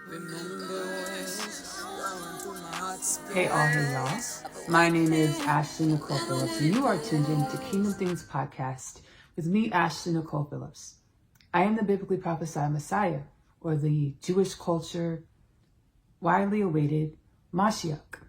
Hey all, hey y'all. My name is Ashley-Nicole Phillips, and you are tuned in to Kingdom Things Podcast with me, Ashley-Nicole Phillips. I am the biblically prophesied Messiah, or the Jewish culture widely awaited Mashiach.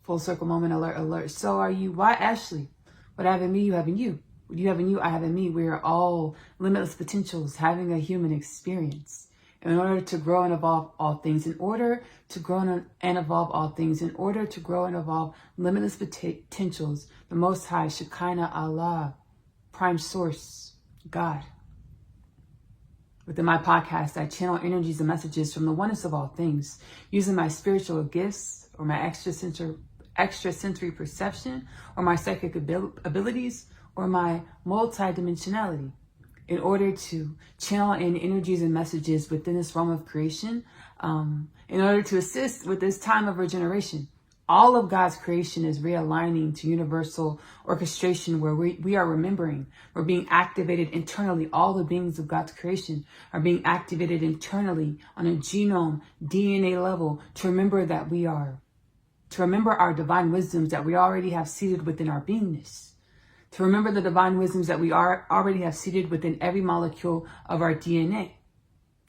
Full circle moment, alert, alert. So are you? Why Ashley? What I have in me, you have in you. What you have in you, I have in me. We are all limitless potentials having a human experience. In order to grow and evolve all things, in order to grow and evolve all things, in order to grow and evolve limitless potentials, the Most High, Shekinah, Allah, Prime Source, God. Within my podcast, I channel energies and messages from the oneness of all things, using my spiritual gifts or my extrasensory perception or my psychic abilities or my multidimensionality, in order to channel in energies and messages within this realm of creation, in order to assist with this time of regeneration. All of God's creation is realigning to universal orchestration, where we are remembering, we're being activated internally. All the beings of God's creation are being activated internally on a genome, DNA level to remember that we are, to remember our divine wisdoms that we already have seated within our beingness. To remember the divine wisdoms that we already have seated within every molecule of our DNA.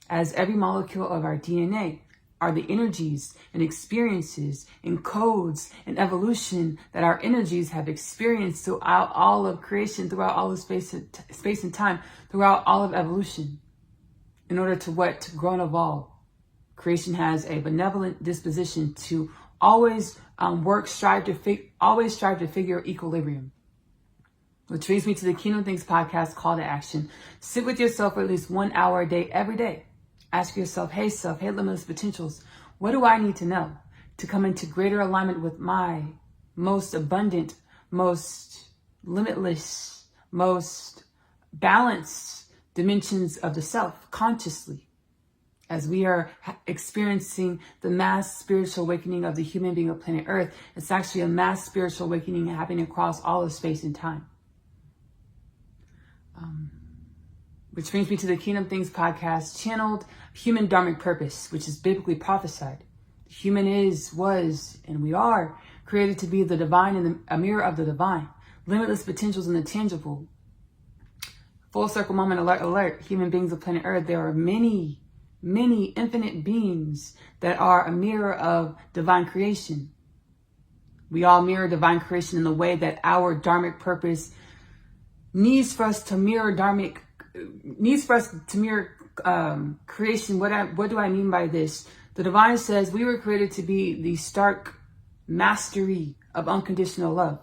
As every molecule of our DNA are the energies and experiences and codes and evolution that our energies have experienced throughout all of creation, throughout all of space and time, throughout all of evolution. In order to grow and evolve, creation has a benevolent disposition to always strive to figure equilibrium. Which brings me to the Kingdom Things Podcast call to action. Sit with yourself for at least 1 hour a day, every day. Ask yourself, hey self, hey limitless potentials, what do I need to know to come into greater alignment with my most abundant, most limitless, most balanced dimensions of the self consciously? As we are experiencing the mass spiritual awakening of the human being of planet Earth, it's actually a mass spiritual awakening happening across all of space and time. Which brings me to the Kingdom Things Podcast, channeled human dharmic purpose, which is biblically prophesied. The human is, was, and we are created to be the divine and a mirror of the divine, limitless potentials in the tangible. Full circle moment, alert, alert. Human beings of planet Earth, there are many, many infinite beings that are a mirror of divine creation. We all mirror divine creation in the way that our dharmic purpose needs for us to mirror creation. What do I mean by this? The divine says we were created to be the stark mastery of unconditional love,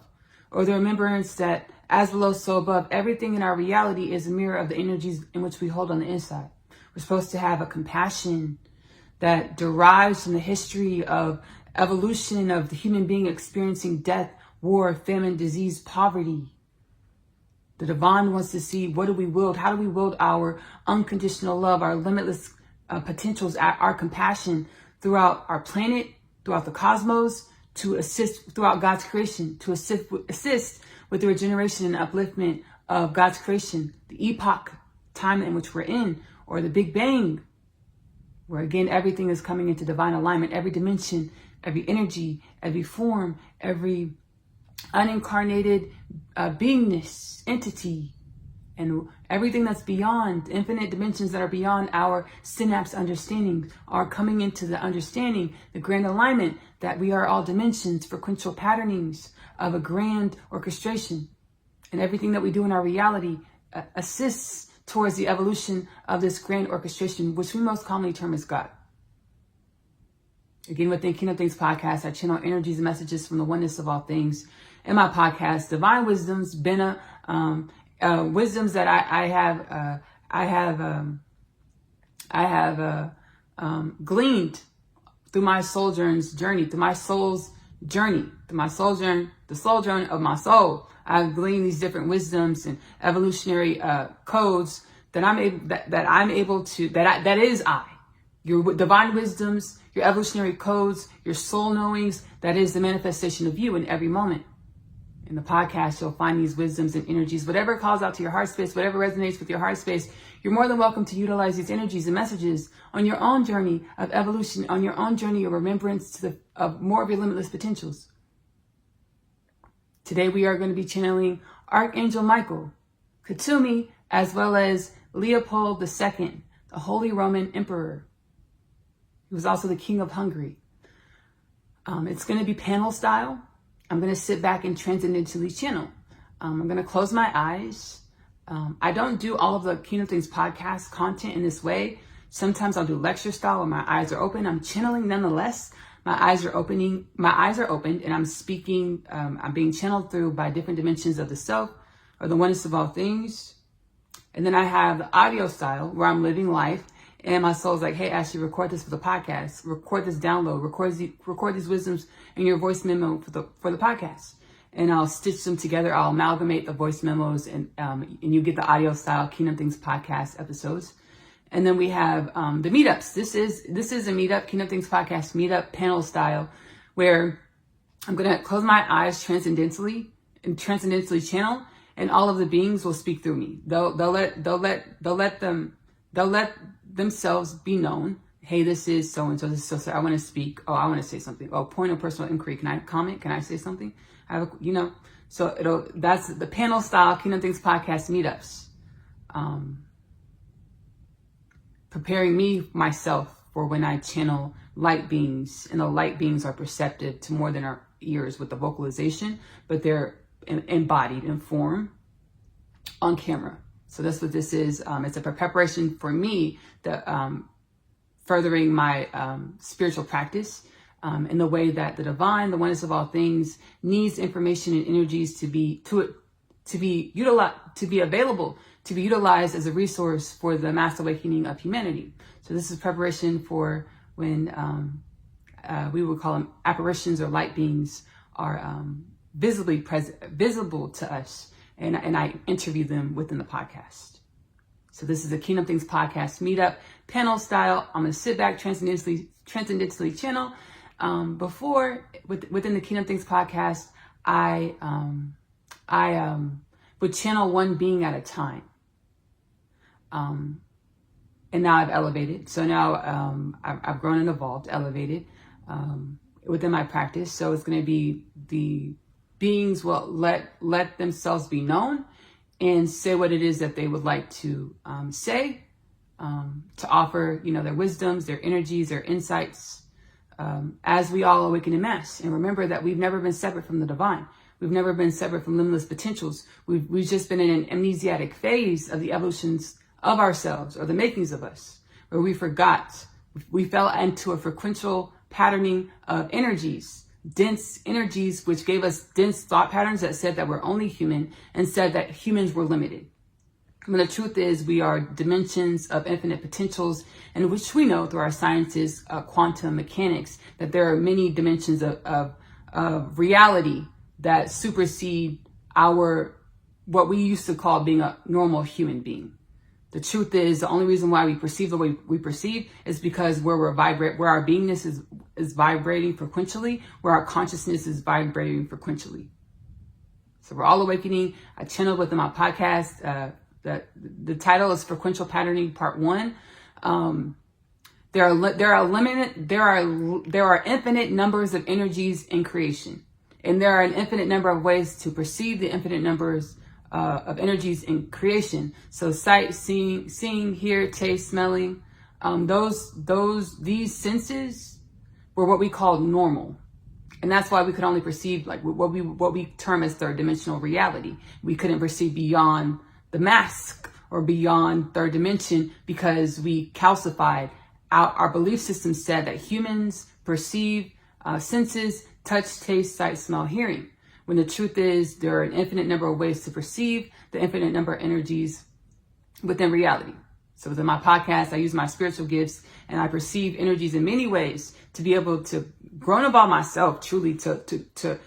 or the remembrance that as below, so above. Everything in our reality is a mirror of the energies in which we hold on the inside. We're supposed to have a compassion that derives from the history of evolution of the human being experiencing death, war, famine, disease, poverty. The divine wants to see, what do we wield? How do we wield our unconditional love, our limitless potentials, our compassion throughout our planet, throughout the cosmos, to assist throughout God's creation, to assist with the regeneration and upliftment of God's creation, the epoch, time in which we're in, or the Big Bang, where again, everything is coming into divine alignment, every dimension, every energy, every form, every unincarnated beingness, entity, and everything that's beyond, infinite dimensions that are beyond our synapse understanding are coming into the understanding, the grand alignment that we are all dimensions, frequential patternings of a grand orchestration. And everything that we do in our reality assists towards the evolution of this grand orchestration, which we most commonly term as God. Again, within Kingdom Things Podcast, I channel energies and messages from the oneness of all things. In my podcast, divine wisdoms, wisdoms that I have gleaned through my soul's journey, the soul journey of my soul. I've gleaned these different wisdoms and evolutionary codes that is I. Your divine wisdoms, your evolutionary codes, your soul knowings, that is the manifestation of you in every moment. In the podcast, you'll find these wisdoms and energies. Whatever calls out to your heart space, whatever resonates with your heart space, you're more than welcome to utilize these energies and messages on your own journey of evolution, on your own journey of remembrance of more of your limitless potentials. Today, we are going to be channeling Archangel Michael, Hoomi, as well as Leopold II, the Holy Roman Emperor. He was also the King of Hungary. It's going to be panel style. I'm going to sit back and transcendentally channel. I'm going to close my eyes. I don't do all of the Kingdom Things podcast content in this way. Sometimes I'll do lecture style where my eyes are open. I'm channeling nonetheless. My eyes are opened and I'm speaking. I'm being channeled through by different dimensions of the self or the oneness of all things. And then I have the audio style where I'm living life. And my soul's like, hey, Ashley, record this for the podcast. Record this download. Record these wisdoms in your voice memo for the podcast. And I'll stitch them together. I'll amalgamate the voice memos and you get the audio style Kingdom Things podcast episodes. And then we have the meetups. This is a meetup, Kingdom Things podcast meetup panel style, where I'm gonna close my eyes transcendentally channel, and all of the beings will speak through me. They'll let themselves be known. Hey, this is so and so. This is so. I want to speak. Oh, I want to say something. Oh, point of personal inquiry. Can I comment? Can I say something? So that's the panel style Kingdom Things podcast meetups. Preparing myself for when I channel light beings, and the light beings are perceptive to more than our ears with the vocalization, but they're embodied in form on camera. So that's what this is. It's a preparation for me, furthering my spiritual practice in the way that the divine, the oneness of all things, needs information and energies to be available, to be utilized as a resource for the mass awakening of humanity. So this is preparation for when we would call them apparitions or light beings are visible to us. And I interview them within the podcast. So this is a Kingdom Things podcast meetup panel style. I'm going to sit back, transcendentally channel. Within the Kingdom Things podcast, I would channel one being at a time. And now I've elevated. So now I've grown and evolved, elevated within my practice. So it's going to be the beings will let themselves be known and say what it is that they would like to say, to offer, their wisdoms, their energies, their insights, as we all awaken en masse. And remember that we've never been separate from the divine. We've never been separate from limitless potentials. We've just been in an amnesiac phase of the evolutions of ourselves, or the makings of us, where we forgot. We fell into a frequential patterning of energies, dense energies, which gave us dense thought patterns that said that we're only human and said that humans were limited. When the truth is, we are dimensions of infinite potentials, and which we know through our sciences, quantum mechanics, that there are many dimensions of reality that supersede what we used to call being a normal human being. The truth is, the only reason why we perceive the way we perceive is because where our beingness is vibrating frequentially, where our consciousness is vibrating frequentially. So we're all awakening. I channeled within my podcast. The title is Frequential Patterning Part 1. There are infinite numbers of energies in creation, and there are an infinite number of ways to perceive the infinite numbers of energies in creation. So sight, seeing, hear, taste, smelling, these senses were what we call normal. And that's why we could only perceive like what we term as third dimensional reality. We couldn't perceive beyond the mask or beyond third dimension because we calcified. Our belief system said that humans perceive senses, touch, taste, sight, smell, hearing. When the truth is, there are an infinite number of ways to perceive the infinite number of energies within reality. So within my podcast, I use my spiritual gifts and I perceive energies in many ways to be able to grow and evolve myself truly to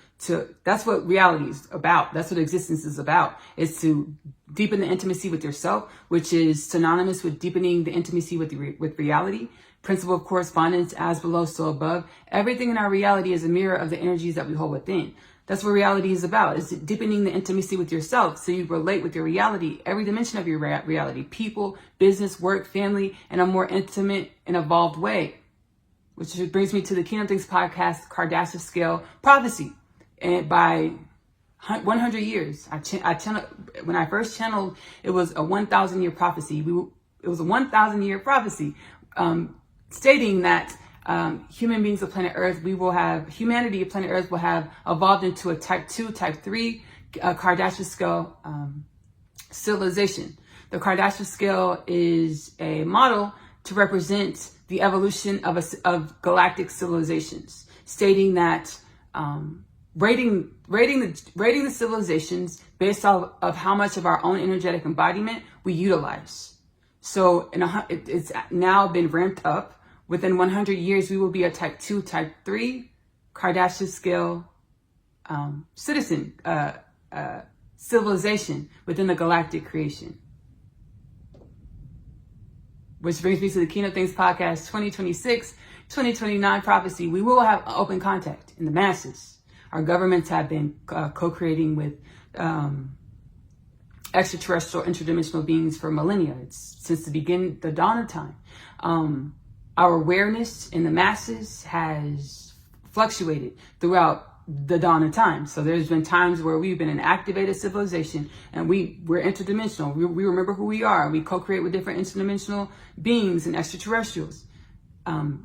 that's what reality is about. That's what existence is about, is to deepen the intimacy with yourself, which is synonymous with deepening the intimacy with reality. Principle of correspondence, as below, so above. Everything in our reality is a mirror of the energies that we hold within. That's what reality is about. It's deepening the intimacy with yourself so you relate with your reality, every dimension of your reality, people, business, work, family, in a more intimate and evolved way. Which brings me to the Kingdom Things podcast, Kardashian Scale Prophecy. And by 100 years, I channeled, when I first channeled, it was a 1,000 year prophecy. It was a 1,000 year prophecy stating that human beings of planet Earth, humanity of planet Earth will have evolved into a type 2, type 3 Kardashian scale civilization. The Kardashian scale is a model to represent the evolution of galactic civilizations, stating that rating the civilizations based off of how much of our own energetic embodiment we utilize. So it's now been ramped up. Within 100 years, we will be a type 2, type 3 Kardashian scale civilization within the galactic creation. Which brings me to the Kingdom Things podcast 2026-2029 prophecy. We will have open contact in the masses. Our governments have been co-creating with extraterrestrial, interdimensional beings for millennia. It's since the dawn of time. Our awareness in the masses has fluctuated throughout the dawn of time. So there's been times where we've been an activated civilization and we're interdimensional. We remember who we are. We co-create with different interdimensional beings and extraterrestrials. And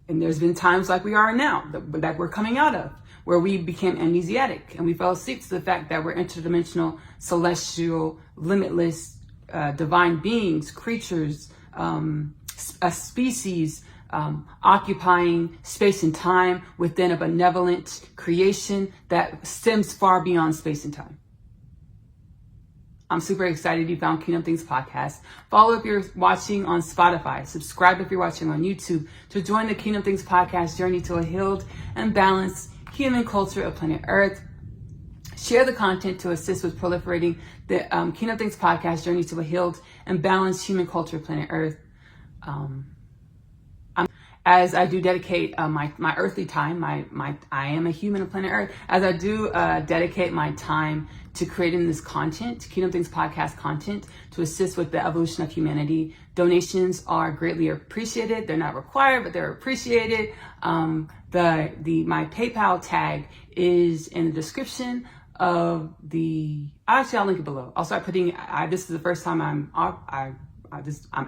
there's been times like we are now that we're coming out of, where we became amnesiac and we fell asleep to the fact that we're interdimensional, celestial, limitless, divine beings, creatures, a species occupying space and time within a benevolent creation that stems far beyond space and time. I'm super excited you found Kingdom Things podcast. Follow if you're watching on Spotify. Subscribe if you're watching on YouTube to join the Kingdom Things podcast journey to a healed and balanced human culture of planet Earth. Share the content to assist with proliferating the Kingdom Things podcast journey to a healed and balanced human culture of planet Earth. As I do dedicate my earthly time, I am a human of planet Earth. As I do dedicate my time to creating this content, Kingdom Things podcast content, to assist with the evolution of humanity, donations are greatly appreciated. They're not required, but they're appreciated. My PayPal tag is in the description of I'll link it below. I'll start putting. This is the first time I'm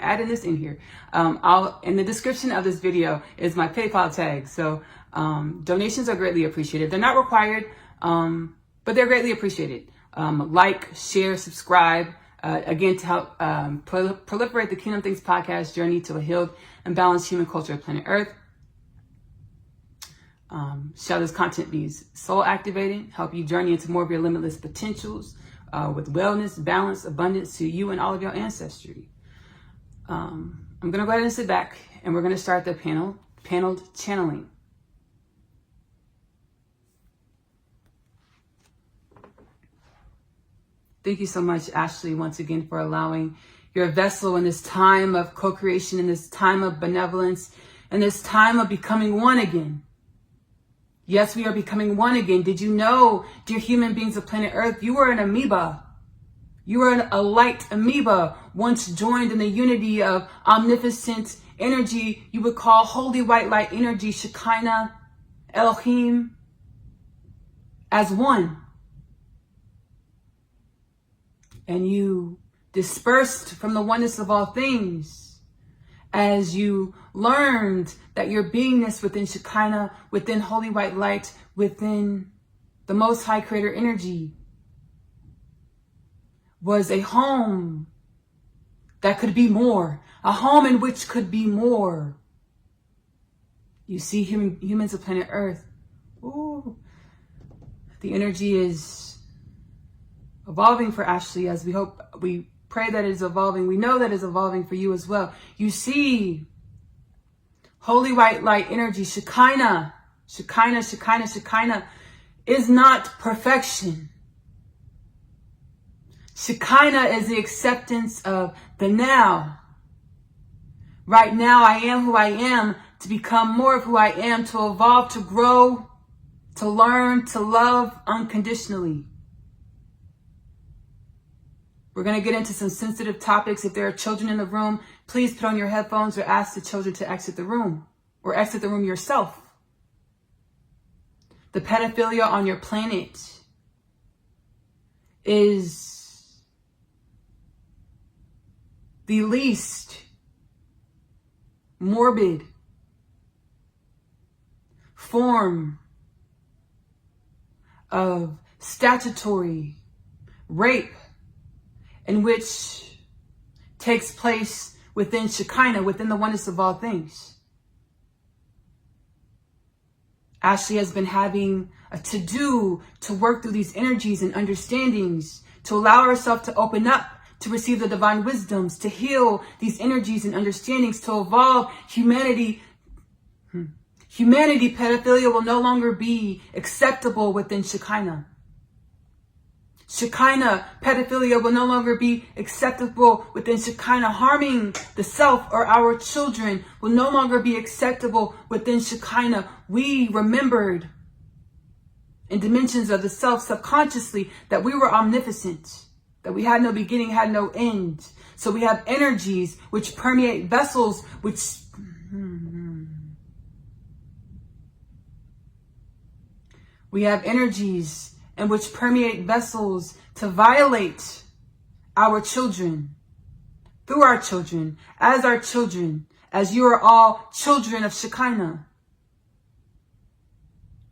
adding this in here. In the description of this video is my PayPal tag. So donations are greatly appreciated. They're not required, but they're greatly appreciated. Like, share, subscribe, again, to help proliferate the Kingdom Things podcast journey to a healed and balanced human culture of planet Earth. Shall this content be soul activating, help you journey into more of your limitless potentials with wellness, balance, abundance to you and all of your ancestry. I'm going to go ahead and sit back and we're going to start the paneled channeling. Thank you so much, Ashley, once again for allowing your vessel in this time of co-creation, in this time of benevolence, in this time of becoming one again. Yes, we are becoming one again. Did you know, dear human beings of planet Earth, you were an amoeba. You were a light amoeba, once joined in the unity of omnipotent energy you would call holy white light energy, Shekinah, Elohim, as one. And you dispersed from the oneness of all things as you learned that your beingness within Shekinah, within holy white light, within the Most High Creator energy was a home that could be more, a home in which could be more. You see, humans of planet Earth, ooh, the energy is evolving for Ashley, as we pray that it is evolving. We know that it's evolving for you as well. You see, holy white light energy, Shekinah, Shekinah, Shekinah, Shekinah is not perfection. Shekinah is the acceptance of the now. Right now, I am who I am, to become more of who I am, to evolve, to grow, to learn to love unconditionally. We're going to get into some sensitive topics. If there are children in the room, please put on your headphones or ask the children to exit the room or exit the room yourself. The pedophilia on your planet is the least morbid form of statutory rape in which takes place within Shekinah, within the oneness of all things. Ashley has been having a to-do to work through these energies and understandings, to allow herself to open up, to receive the divine wisdoms, to heal these energies and understandings, to evolve humanity. Humanity, pedophilia will no longer be acceptable within Shekinah. Shekinah, pedophilia will no longer be acceptable within Shekinah. Harming the self or our children will no longer be acceptable within Shekinah. We remembered in dimensions of the self subconsciously that we were omnipotent, that we had no beginning, had no end. So we have energies which permeate vessels, which we have energies and which permeate vessels to violate our children, through our children, as you are all children of Shekinah.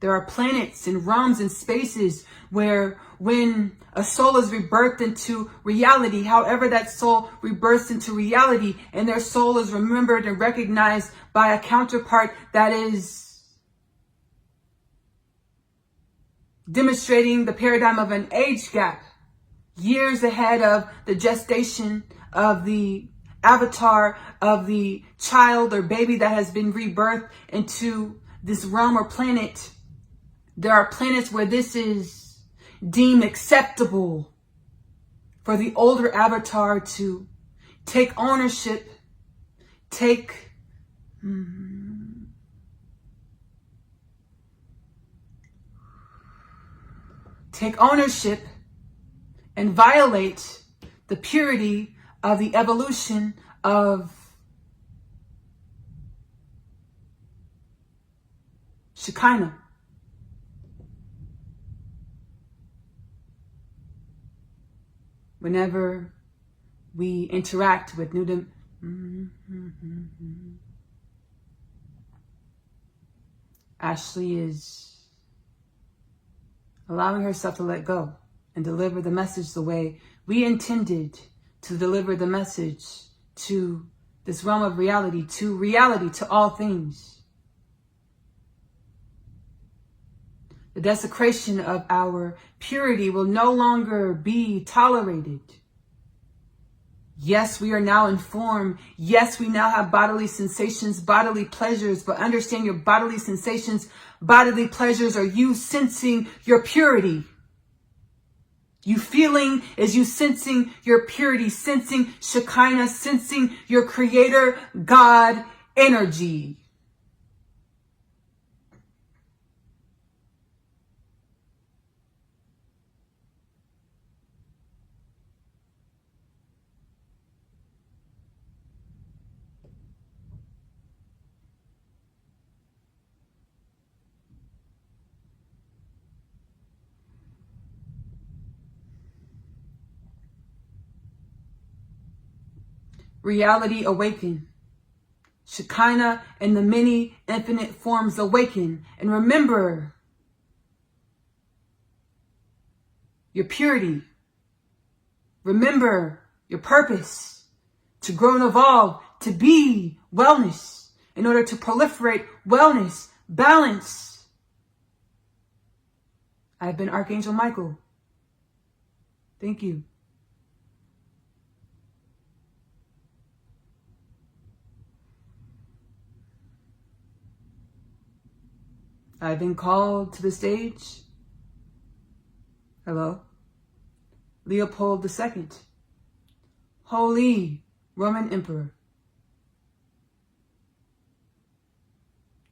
There are planets and realms and spaces where when a soul is rebirthed into reality, however that soul rebirths into reality, and their soul is remembered and recognized by a counterpart that is demonstrating the paradigm of an age gap, years ahead of the gestation of the avatar of the child or baby that has been rebirthed into this realm or planet. There are planets where this is deemed acceptable for the older avatar to take ownership, take ownership and violate the purity of the evolution of Shekinah. Whenever we interact with new Ashley is allowing herself to let go and deliver the message the way we intended to deliver the message to this realm of reality, to all things. The desecration of our purity will no longer be tolerated. Yes, we are now informed. Yes, we now have bodily sensations, bodily pleasures, but understand your bodily sensations, bodily pleasures are you sensing your purity. You feeling is you sensing your purity, sensing Shekinah, sensing your creator God energy. Reality awaken. Shekinah and the many infinite forms awaken. And remember your purity. Remember your purpose to grow and evolve, to be wellness, in order to proliferate wellness, balance. I have been Archangel Michael. Thank you. I've been called to the stage. Hello. Leopold II, Holy Roman Emperor.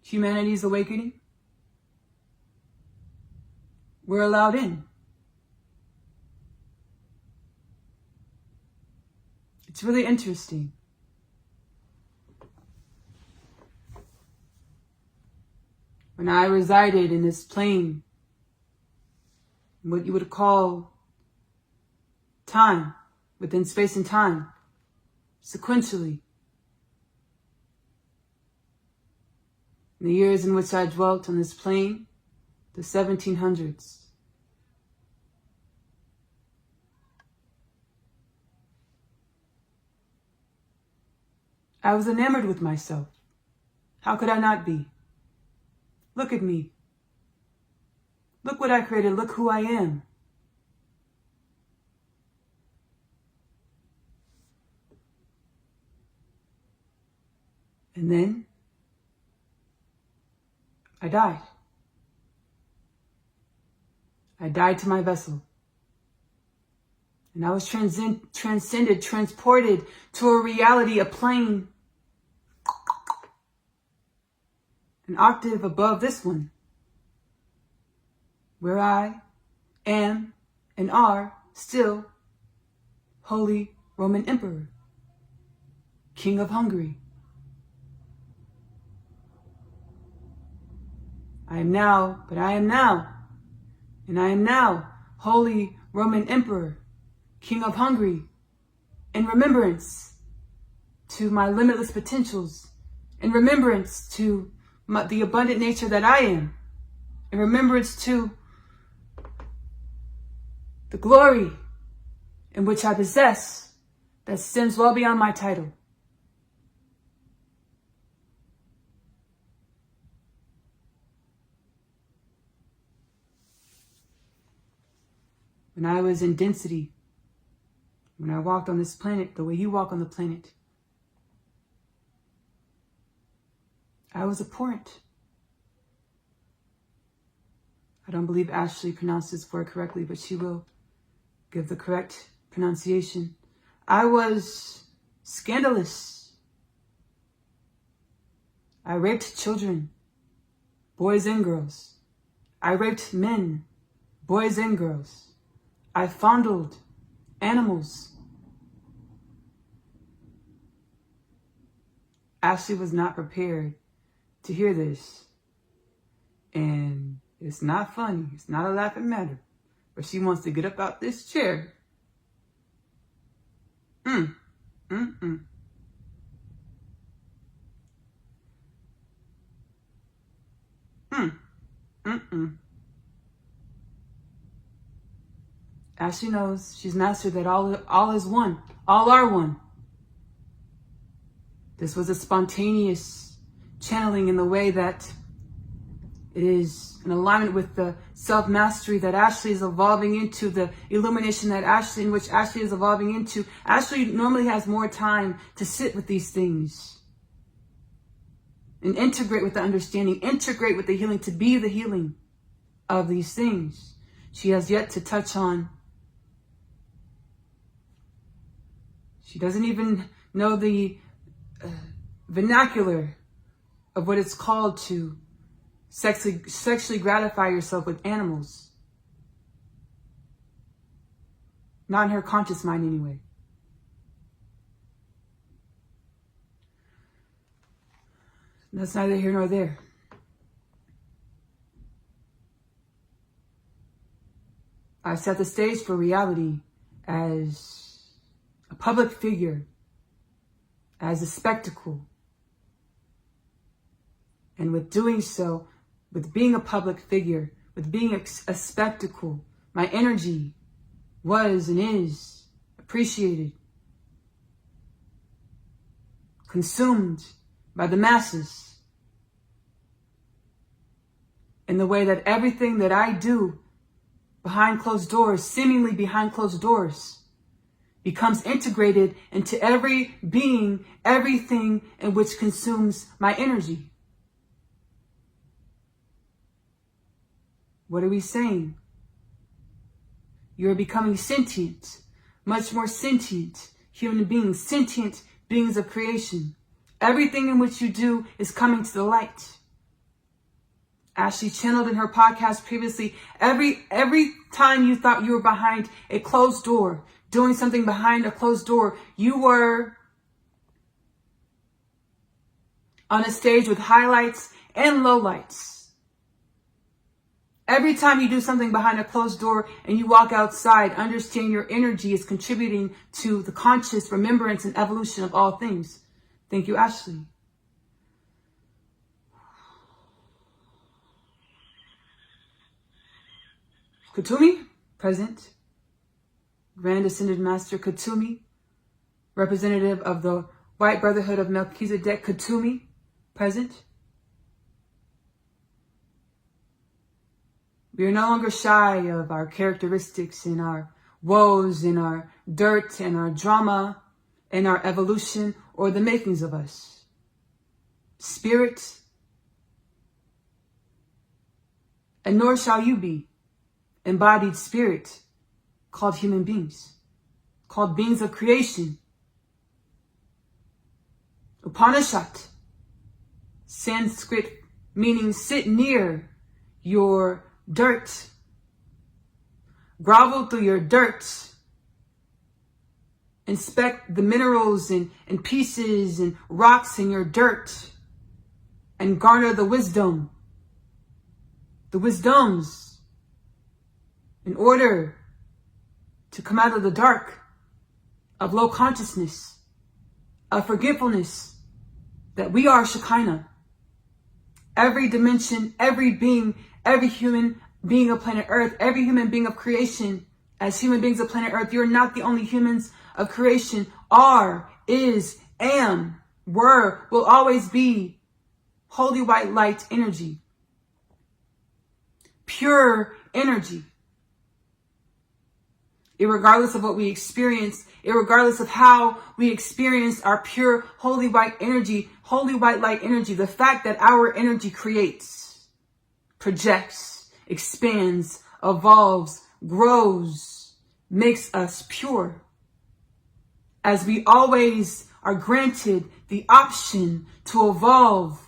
Humanity's awakening. were allowed in. It's really interesting. When I resided in this plane, what you would call time, within space and time, sequentially. In the years in which I dwelt on this plane, the 1700s. I was enamored with myself. How could I not be? Look at me. Look what I created. Look who I am. And then I died. I died to my vessel. And I was transcended, transported to a reality, a plane, an octave above this one, where I am and are still Holy Roman Emperor, King of Hungary. I am now, and I am now Holy Roman Emperor, King of Hungary, in remembrance to my limitless potentials, in remembrance to the abundant nature that I am, in remembrance to the glory in which I possess that stems well beyond my title. When I was in density, when I walked on this planet, the way you walk on the planet, I was abhorrent. I don't believe Ashley pronounced this word correctly, but she will give the correct pronunciation. I was scandalous. I raped children, boys and girls. I raped men, boys and girls. I fondled animals. Ashley was not prepared to hear this. And it's not funny. It's not a laughing matter. But she wants to get up out this chair. Ashley knows she's mastered that all is one. All are one. This was a spontaneous channeling in the way that it is in alignment with the self-mastery that Ashley is evolving into, the illumination in which Ashley is evolving into. Ashley normally has more time to sit with these things and integrate with the understanding, integrate with the healing, to be the healing of these things. She has yet to touch on. She doesn't even know the vernacular of what it's called to sexually gratify yourself with animals. Not in her conscious mind anyway. That's neither here nor there. I set the stage for reality as a public figure, as a spectacle. And with doing so, with being a public figure, with being a spectacle, my energy was and is appreciated, consumed by the masses, in the way that everything that I do behind closed doors, seemingly behind closed doors, becomes integrated into every being, everything in which consumes my energy. What are we saying? You're becoming sentient, much more sentient human beings, sentient beings of creation. Everything in which you do is coming to the light. Ashley channeled in her podcast previously, every time you thought you were behind a closed door, doing something behind a closed door, you were on a stage with highlights and lowlights. Every time you do something behind a closed door and you walk outside, understand your energy is contributing to the conscious remembrance and evolution of all things. Thank you, Ashley. Kutumi, present. Grand Ascended Master Kutumi, representative of the White Brotherhood of Melchizedek Kutumi, present. We are no longer shy of our characteristics and our woes and our dirt and our drama and our evolution or the makings of us. Spirit, and nor shall you be embodied spirit called human beings, called beings of creation. Upanishad, Sanskrit meaning sit near your dirt. Grovel through your dirt. Inspect the minerals and pieces and rocks in your dirt. And garner the wisdoms, in order to come out of the dark of low consciousness, of forgetfulness, that we are Shekinah. Every dimension, every being, every human being of planet Earth, every human being of creation, as human beings of planet Earth, you're not the only humans of creation. Are, is, am, were, will always be holy white light energy. Pure energy. Irregardless of what we experience, irregardless of how we experience our pure holy white energy, holy white light energy, the fact that our energy creates, projects, expands, evolves, grows, makes us pure. As we always are granted the option to evolve,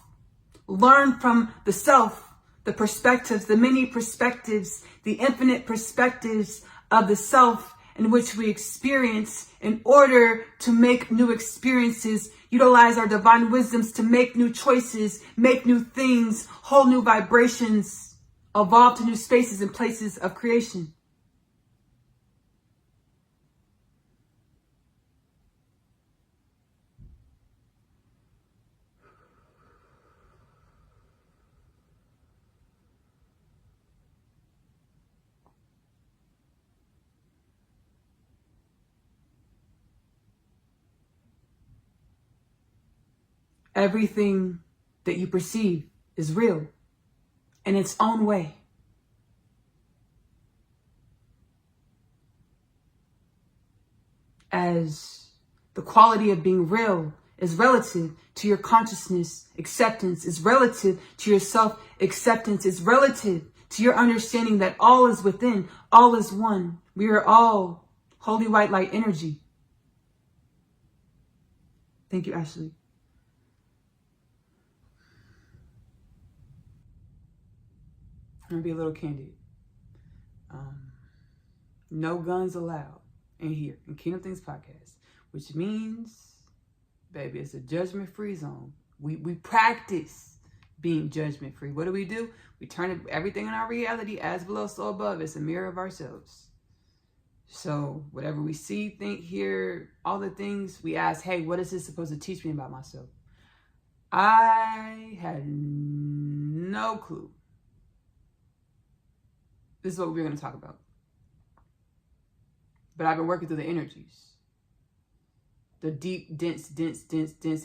learn from the self, the perspectives, the many perspectives, the infinite perspectives of the self in which we experience, in order to make new experiences, utilize our divine wisdoms to make new choices, make new things, hold new vibrations, evolve to new spaces and places of creation. Everything that you perceive is real in its own way. As the quality of being real is relative to your consciousness, acceptance is relative to your self-acceptance, is relative to your understanding that all is within, all is one. We are all holy white light energy. Thank you, Ashley. I'm going to be a little candid. No guns allowed in here, in Kingdom Things Podcast, which means, baby, it's a judgment-free zone. We practice being judgment-free. What do? We turn everything in our reality as below, so above. It's a mirror of ourselves. So whatever we see, think, hear, all the things, we ask, hey, what is this supposed to teach me about myself? I had no clue. This is what we're going to talk about. But I've been working through the energies. The deep, dense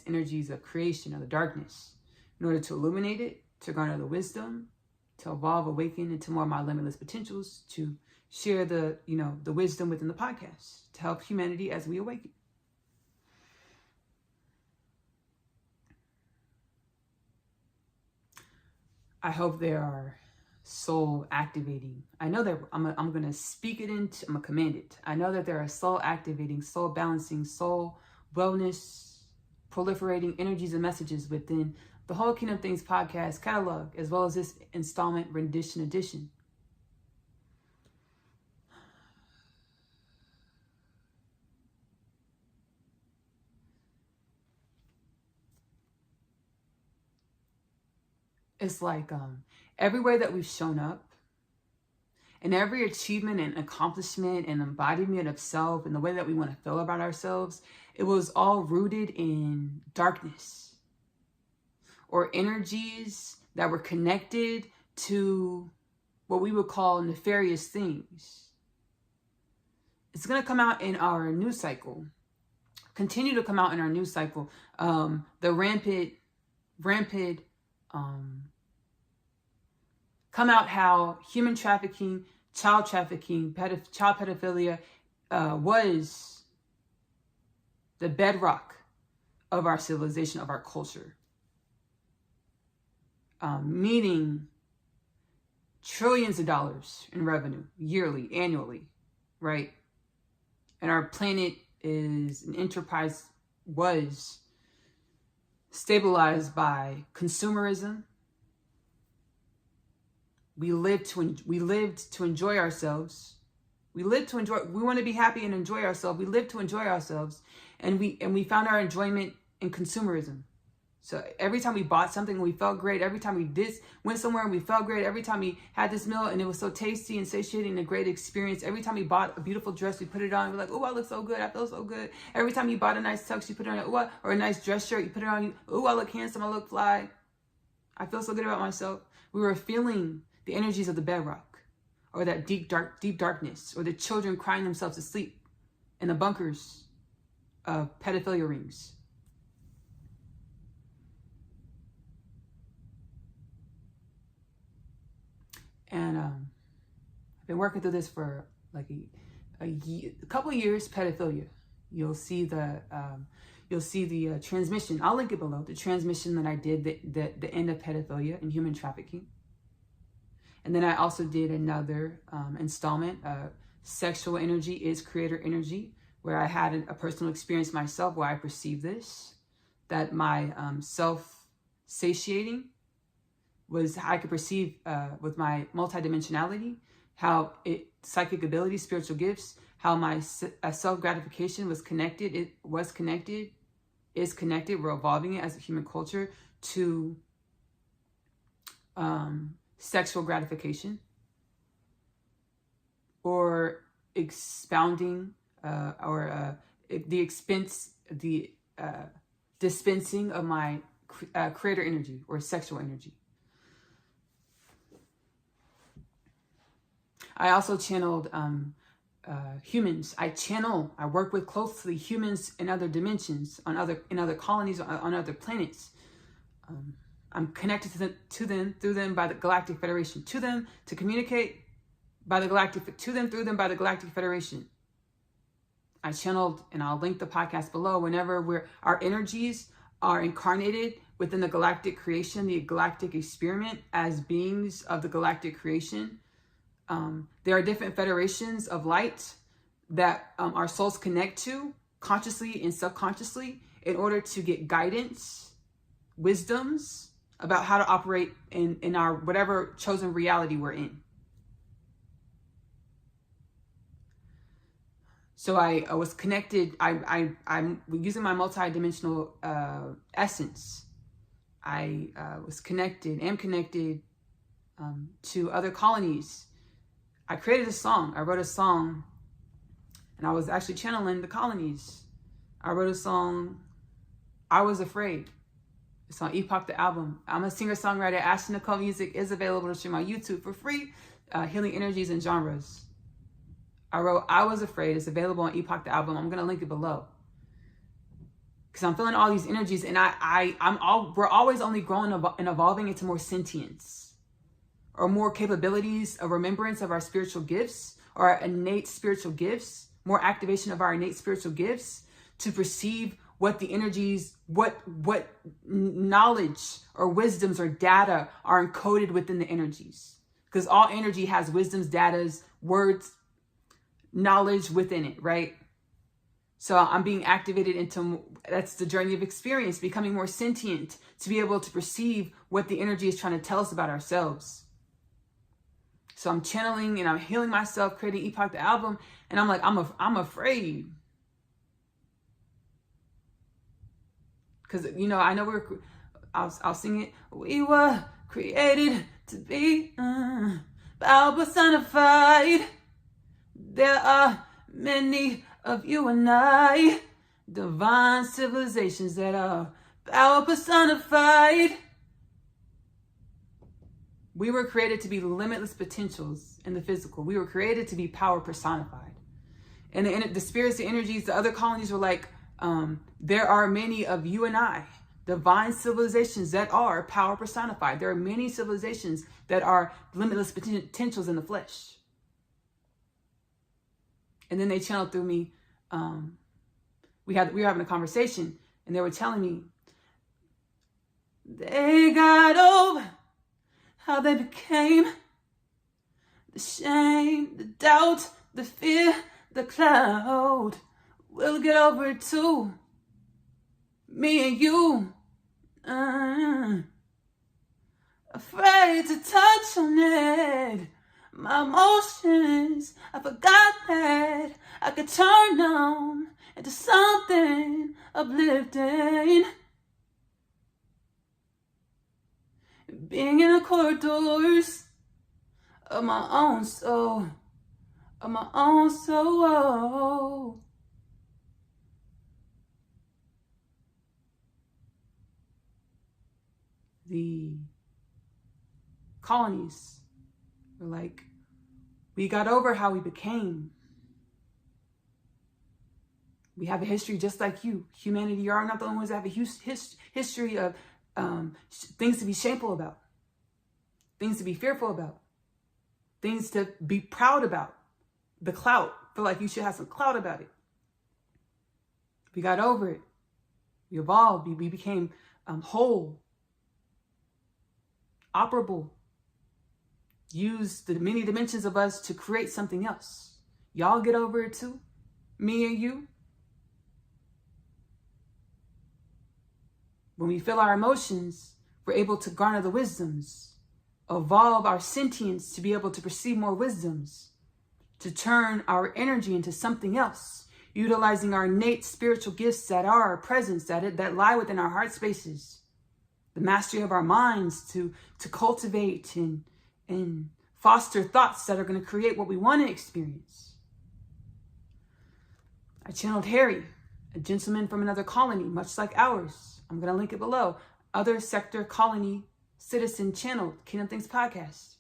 energies of creation, of the darkness, in order to illuminate it, to garner the wisdom, to evolve, awaken into more of my limitless potentials, to share the wisdom within the podcast, to help humanity as we awaken. I hope there are soul activating. I know that I'm going to speak it into, I'm going to command it. I know that there are soul activating, soul balancing, soul wellness, proliferating energies and messages within the whole Kingdom Things podcast catalog, as well as this installment rendition edition. It's like every way that we've shown up, and every achievement and accomplishment and embodiment of self and the way that we want to feel about ourselves, it was all rooted in darkness or energies that were connected to what we would call nefarious things. It's going to come out in our new cycle, continue to come out in our new cycle. The rampant, come out how human trafficking, child trafficking, child pedophilia was the bedrock of our civilization, of our culture. Meaning trillions of dollars in revenue yearly, annually, right? And our planet is an enterprise, was stabilized by consumerism. We lived to enjoy ourselves. We want to be happy and enjoy ourselves. We lived to enjoy ourselves. And we found our enjoyment in consumerism. So every time we bought something, we felt great. Every time we went somewhere and we felt great. Every time we had this meal and it was so tasty and satiating and a great experience. Every time we bought a beautiful dress, we put it on. We're like, oh, I look so good. I feel so good. Every time you bought a nice tux, you put it on. Or a nice dress shirt, you put it on. Oh, I look handsome. I look fly. I feel so good about myself. We were feeling the energies of the bedrock, or that deep darkness, or the children crying themselves to sleep in the bunkers of pedophilia rings. And I've been working through this for like a couple of years. Pedophilia. You'll see the transmission. I'll link it below. The transmission that I did, the end of pedophilia and human trafficking. And then I also did another installment, Sexual Energy is Creator Energy, where I had a personal experience myself where I perceived this, that my self-satiating was how I could perceive with my multidimensionality, how psychic abilities, spiritual gifts, how my self-gratification was connected. It was connected, is connected. We're evolving it as a human culture to sexual gratification, or expounding the dispensing of my creator energy or sexual energy. I also channeled humans. I work with closely humans in other dimensions, in other colonies, on other planets. I'm connected to them through them by the Galactic Federation. To them to communicate by the Galactic, to them through them by the Galactic Federation. I channeled, and I'll link the podcast below, whenever our energies are incarnated within the galactic creation, the galactic experiment, as beings of the galactic creation. There are different federations of light that our souls connect to consciously and subconsciously in order to get guidance, wisdoms about how to operate in our whatever chosen reality we're in. So I was connected. I'm using my multidimensional essence. I was connected, am connected to other colonies. I created a song. I wrote a song, and I was actually channeling the colonies. I wrote a song, I Was Afraid. It's on Epoch, the album. I'm a singer-songwriter. Ashley-Nicole music is available to stream on YouTube for free. Healing energies and genres. I wrote I Was Afraid. It's available on Epoch, the album. I'm going to link it below. Because I'm feeling all these energies, and we're always only growing and evolving into more sentience, or more capabilities of remembrance of our spiritual gifts, or our innate spiritual gifts, more activation of our innate spiritual gifts to perceive what the energies, what knowledge or wisdoms or data are encoded within the energies. Because all energy has wisdoms, datas, words, knowledge within it, right? So I'm being activated into, that's the journey of experience, becoming more sentient, to be able to perceive what the energy is trying to tell us about ourselves. So I'm channeling and I'm healing myself, creating Epoch the album, and I'm like, I'm afraid. Because, you know, I know I'll sing it. We were created to be power personified. There are many of you and I, divine civilizations that are power personified. We were created to be limitless potentials in the physical. We were created to be power personified. And the spirits, the energies, the other colonies were like, there are many of you and I, divine civilizations that are power personified. There are many civilizations that are limitless potentials in the flesh. And then they channeled through me. We were having a conversation, and they were telling me they got over how they became, the shame, the doubt, the fear, the cloud. We'll get over it too, me and you. Afraid to touch on it. My emotions, I forgot that I could turn them into something uplifting. Being in the corridors of my own soul, of my own soul. The colonies were like, we got over how we became. We have a history just like you. Humanity, you are not the only ones that have a history of things to be shameful about, things to be fearful about, things to be proud about. The clout, feel like you should have some clout about it. We got over it. We evolved. We became whole, operable. Use the many dimensions of us to create something else. Y'all get over it too, me and you. When we feel our emotions, we're able to garner the wisdoms, evolve our sentience to be able to perceive more wisdoms, to turn our energy into something else, utilizing our innate spiritual gifts that are our presence, that lie within our heart spaces, the mastery of our minds to cultivate and foster thoughts that are going to create what we want to experience. I channeled Harry, a gentleman from another colony, much like ours. I'm going to link it below. Other sector colony citizen channeled Kingdom Things podcast.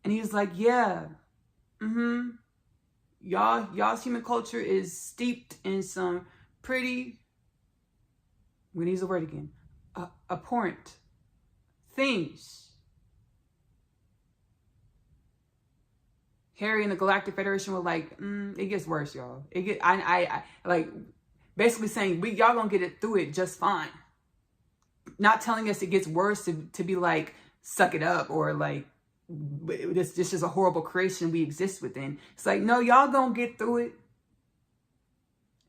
And he was like, yeah, y'all's human culture is steeped in some pretty, I'm going to use the word again, abhorrent things. Harry and the Galactic Federation were like, it gets worse, y'all. I like basically saying y'all gonna get it through it just fine. Not telling us it gets worse to be like, suck it up, or like this is a horrible creation we exist within. It's like, no, y'all gonna get through it.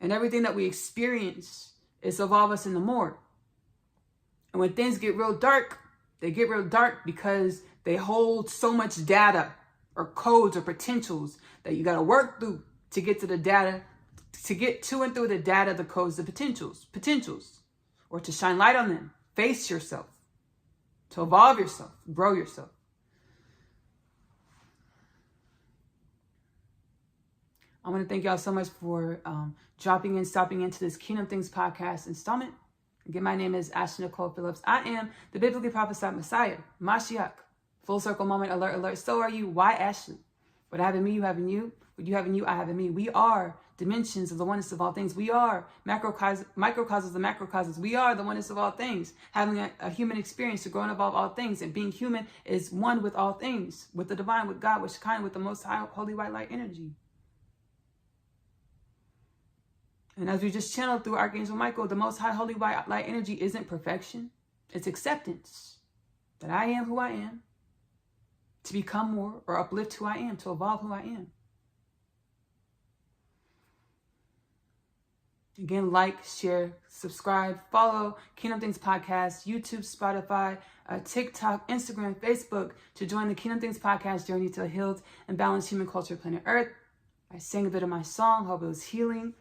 And everything that we experience is to evolve us into more. And when things get real dark, they get real dark because they hold so much data or codes or potentials that you got to work through to get to the data, to get to and through the data, the codes, the potentials, or to shine light on them, face yourself, to evolve yourself, grow yourself. I want to thank y'all so much for stopping into this Kingdom Things podcast installment. Again, my name is Ashley-Nicole Phillips. I am the biblically prophesied Messiah, Mashiach. Full circle moment, alert, alert. So are you. Why Ashley? What I have in me, you have in you. What you have in you, I have in me. We are dimensions of the oneness of all things. We are microcosms of macrocosms. We are the oneness of all things. Having a human experience to grow and evolve all things. And being human is one with all things. With the divine, with God, with Shekinah, with the most high, holy white light energy. And as we just channeled through Archangel Michael, the most high, holy white light energy isn't perfection. It's acceptance. That I am who I am. To become more or uplift who I am, to evolve who I am. Again, like, share, subscribe, follow Kingdom Things Podcast, YouTube, Spotify, TikTok, Instagram, Facebook to join the Kingdom Things Podcast journey to a healed and balanced human culture, planet Earth. I sang a bit of my song, hope it was healing,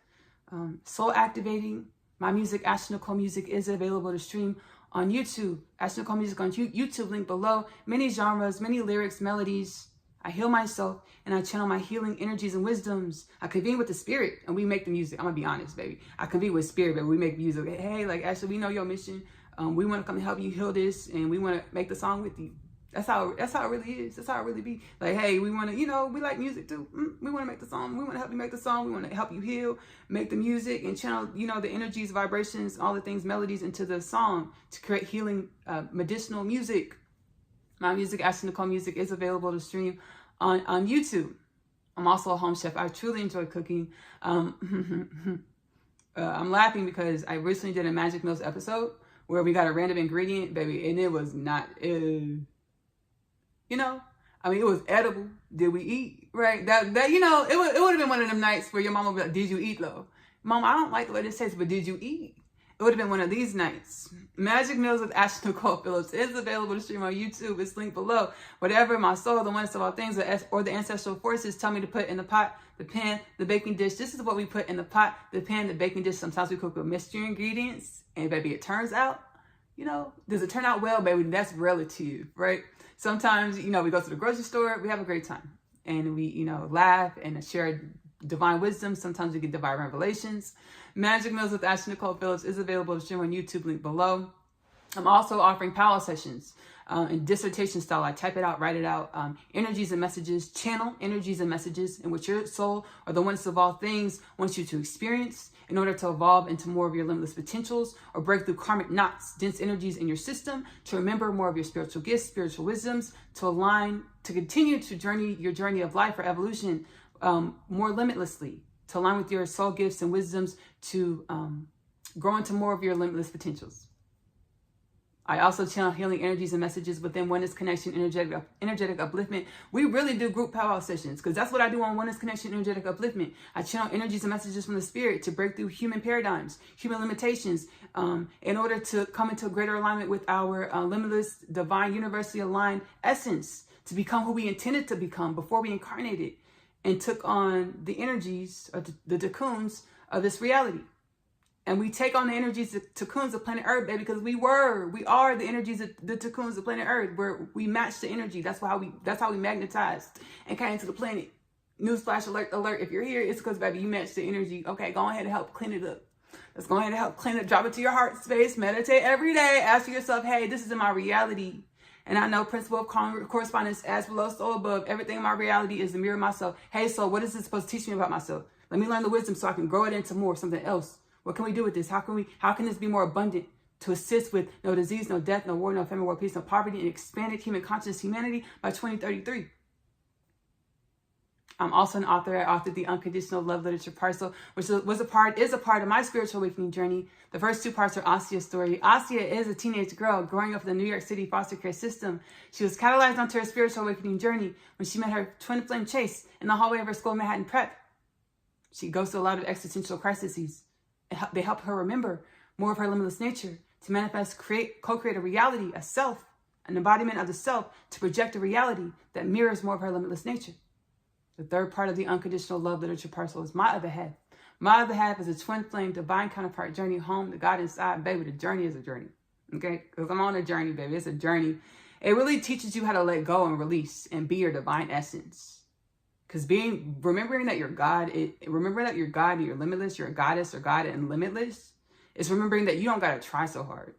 soul activating. My music, Ashley-Nicole Music, is available to stream on YouTube. Ashley-Nicole Music on YouTube, link below. Many genres, many lyrics, melodies. I heal myself and I channel my healing energies and wisdoms. I convene with the spirit and we make the music. I'm gonna be honest, baby. I convene with spirit, but we make music. Hey, like Ashley, we know your mission. We want to come and help you heal this, and we want to make the song with you. That's how it really is. That's how it really be. Like, hey, we want to, we like music too. We want to make the song. We want to help you make the song. We want to help you heal, make the music, and channel, the energies, vibrations, all the things, melodies into the song to create healing, medicinal music. My music, Ashley-Nicole Music, is available to stream on YouTube. I'm also a home chef. I truly enjoy cooking. I'm laughing because I recently did a Magic Meals episode where we got a random ingredient, baby, and it was not, it was edible. Did we eat? Right? That it would have been one of them nights where your mama would be like, did you eat though? Mom, I don't like the way this tastes, but did you eat? It would have been one of these nights. Magic Meals with Ashley-Nicole Phillips is available to stream on YouTube. It's linked below. Whatever my soul, the oneness of all things, or the ancestral forces tell me to put in the pot, the pan, the baking dish. This is what we put in the pot, the pan, the baking dish. Sometimes we cook with mystery ingredients. And baby, it turns out, does it turn out well, baby? That's relative, right? Sometimes, we go to the grocery store, we have a great time. And we, laugh and share divine wisdom. Sometimes we get divine revelations. Magic Meals with Ashley-Nicole Phillips is available to stream on YouTube, link below. I'm also offering Powwow sessions in dissertation style. I type it out, write it out, energies and messages, channel energies and messages in which your soul or the oneness of all things wants you to experience in order to evolve into more of your limitless potentials or break through karmic knots, dense energies in your system, to remember more of your spiritual gifts, spiritual wisdoms, to align, to continue to your journey of life or evolution more limitlessly, to align with your soul gifts and wisdoms, to grow into more of your limitless potentials. I also channel healing energies and messages within Oneness Connection, energetic upliftment. We really do group powwow sessions because that's what I do on Oneness Connection, energetic upliftment. I channel energies and messages from the spirit to break through human paradigms, human limitations, in order to come into greater alignment with our limitless, divine, universally aligned essence, to become who we intended to become before we incarnated and took on the energies of the cocoons of this reality. And we take on the energies, the cocoons of planet Earth, baby, because we are the energies of the cocoons of planet Earth, where we match the energy. That's how we magnetized and came to the planet. Newsflash alert. If you're here, it's because, baby, you match the energy. Okay, go ahead and help clean it up. Let's go ahead and help clean it. Drop it to your heart space. Meditate every day. Ask yourself, hey, this is in my reality. And I know principle of correspondence, as below, so above. Everything in my reality is the mirror of myself. Hey, so what is this supposed to teach me about myself? Let me learn the wisdom so I can grow it into more, something else. What can we do with this? How can this be more abundant to assist with no disease, no death, no war, no famine, war, peace, no poverty, and expanded human conscious humanity by 2033? I'm also an author. I authored the Unconditional Love Literature Parcel, which is a part of my spiritual awakening journey. The first two parts are Asia's story. Asia is a teenage girl growing up in the New York City foster care system. She was catalyzed onto her spiritual awakening journey when she met her twin flame Chase in the hallway of her school Manhattan Prep. She goes through a lot of existential crises. They help her remember more of her limitless nature, to manifest, co-create a reality, a self, an embodiment of the self, to project a reality that mirrors more of her limitless nature. The third part of the Unconditional Love Literature Parcel is my other half. My other half is a twin flame, divine counterpart journey home to God inside. Baby, the journey is a journey. Okay? Because I'm on a journey, baby. It's a journey. It really teaches you how to let go and release and be your divine essence. Because remembering that you're God, remembering that you're God and you're limitless, you're a goddess or God and limitless, is remembering that you don't got to try so hard.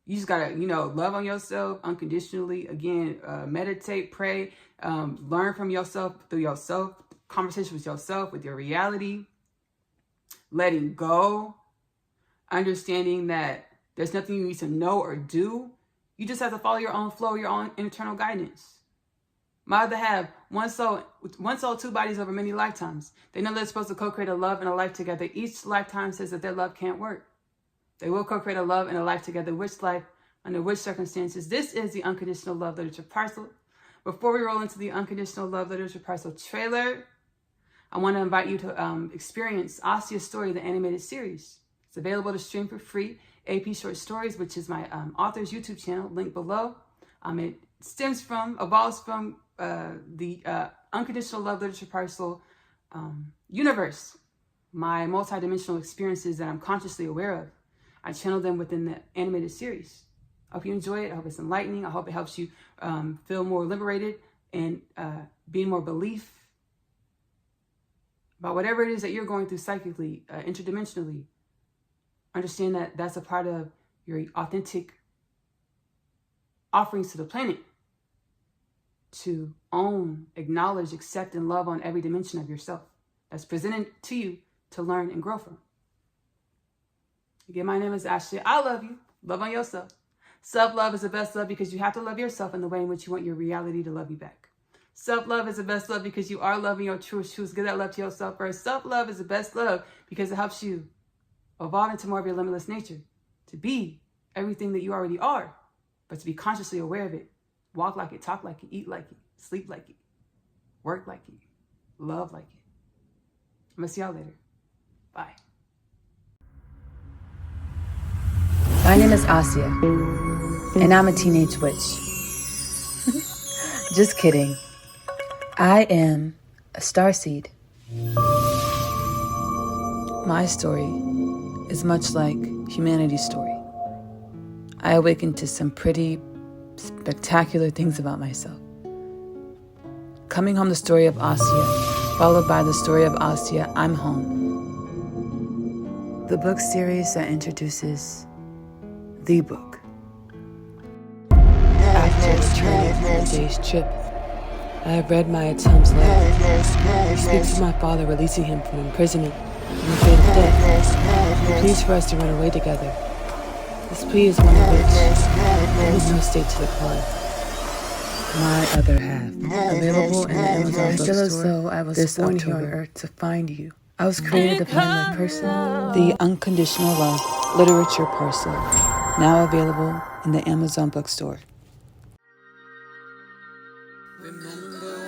You just got to, love on yourself unconditionally. Again, meditate, pray, learn from yourself, through yourself, conversation with yourself, with your reality, letting go, understanding that there's nothing you need to know or do. You just have to follow your own flow, your own internal guidance. My other half, one soul, two bodies over many lifetimes. They know they're supposed to co-create a love and a life together. Each lifetime says that their love can't work. They will co-create a love and a life together. Which life, under which circumstances? This is the Unconditional Love Literature Parcel. Before we roll into the Unconditional Love Literature Parcel trailer, I want to invite you to experience Asia's Story, the animated series. It's available to stream for free. AP Short Stories, which is my author's YouTube channel, link below. It evolves from the Unconditional Love Literature Parcel universe, my multidimensional experiences that I'm consciously aware of. I channel them within the animated series. I hope you enjoy it. I hope it's enlightening. I hope it helps you feel more liberated and be more belief about whatever it is that you're going through psychically, interdimensionally. Understand that that's a part of your authentic offerings to the planet, to own, acknowledge, accept, and love on every dimension of yourself that's presented to you to learn and grow from. Again, my name is Ashley. I love you. Love on yourself. Self-love is the best love because you have to love yourself in the way in which you want your reality to love you back. Self-love is the best love because you are loving your truest truth. Give that love to yourself first. Self-love is the best love because it helps you evolve into more of your limitless nature, to be everything that you already are, but to be consciously aware of it. Walk like it, talk like it, eat like it, sleep like it, work like it, love like it. I'm going to see y'all later. Bye. My name is Asia, and I'm a teenage witch. Just kidding. I am a starseed. My story is much like humanity's story. I awakened to some pretty spectacular things about myself. Coming home, the story of Asia, followed by the story of Asia, I'm home. The book series that introduces the book. After returning from a day's trip, I have read my Tom's letter. He speaks of my father releasing him from imprisonment and the fate of death. He pleads for us to run away together. This plea is one of which there is no state to decline. My other half, available in the Amazon bookstore. I feel as though I was born here on earth to find you. I was created to find my person. The Unconditional Love Literature Parcel, now available in the Amazon bookstore. Remember